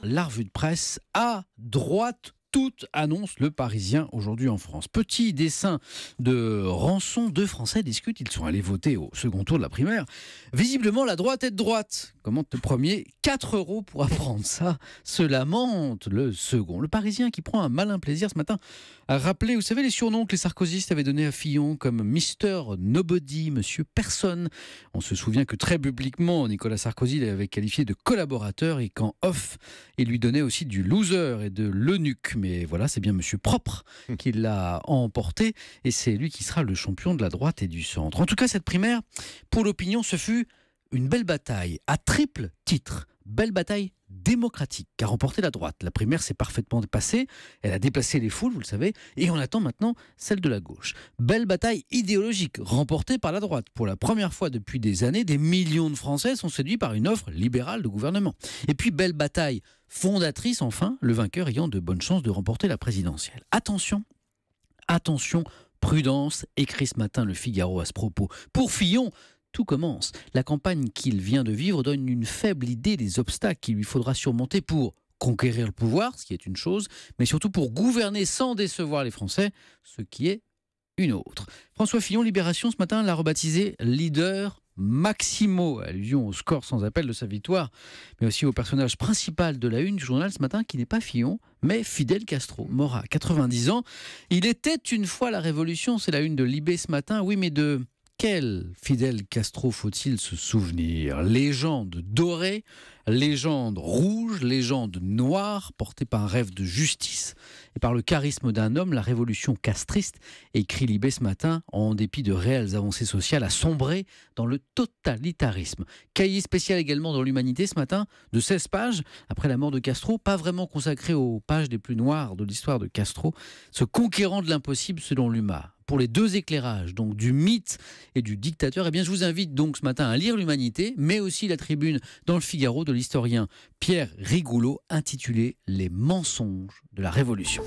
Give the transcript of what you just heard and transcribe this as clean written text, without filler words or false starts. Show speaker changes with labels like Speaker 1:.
Speaker 1: la revue de presse à droite. Tout annonce le Parisien aujourd'hui en France. Petit dessin de rançon, 2 Français discutent, ils sont allés voter au second tour de la primaire. Visiblement, la droite est de droite. Commente le premier, 4 € pour apprendre ça, se lamente le second. Le Parisien qui prend un malin plaisir ce matin à rappeler, vous savez, les surnoms que les sarkozystes avaient donnés à Fillon comme Mister Nobody, Monsieur Personne. On se souvient que très publiquement, Nicolas Sarkozy l'avait qualifié de collaborateur et qu'en off, il lui donnait aussi du loser et de l'eunuque. Mais voilà, c'est bien Monsieur Propre qui l'a emporté et c'est lui qui sera le champion de la droite et du centre. En tout cas, cette primaire, pour l'opinion, ce fut une belle bataille à triple titre. Belle bataille démocratique qu'a remporté la droite. La primaire s'est parfaitement passée, elle a déplacé les foules, vous le savez, et on attend maintenant celle de la gauche. Belle bataille idéologique remportée par la droite. Pour la première fois depuis des années, des millions de Français sont séduits par une offre libérale de gouvernement. Et puis belle bataille fondatrice, enfin, le vainqueur ayant de bonnes chances de remporter la présidentielle. Attention, attention, prudence, écrit ce matin le Figaro à ce propos. Pour Fillon, tout commence. La campagne qu'il vient de vivre donne une faible idée des obstacles qu'il lui faudra surmonter pour conquérir le pouvoir, ce qui est une chose, mais surtout pour gouverner sans décevoir les Français, ce qui est une autre. François Fillon, Libération, ce matin, l'a rebaptisé leader Maximo, allusion au score sans appel de sa victoire, mais aussi au personnage principal de la une du journal ce matin, qui n'est pas Fillon, mais Fidel Castro, mort à 90 ans. Il était une fois la révolution, c'est la une de Libé ce matin, oui, mais de quel Fidel Castro faut-il se souvenir? Légende dorée, légende rouge, légende noire, portée par un rêve de justice et par le charisme d'un homme, la révolution castriste, écrit Libé ce matin, en dépit de réelles avancées sociales, a sombré dans le totalitarisme. Cahier spécial également dans l'Humanité ce matin, de 16 pages, après la mort de Castro, pas vraiment consacré aux pages les plus noires de l'histoire de Castro, ce conquérant de l'impossible selon l'UMA. Pour les 2 éclairages, donc du mythe et du dictateur, eh bien je vous invite donc ce matin à lire l'Humanité, mais aussi la tribune dans le Figaro de l'historien Pierre Rigoulot, intitulée « Les mensonges de la Révolution ».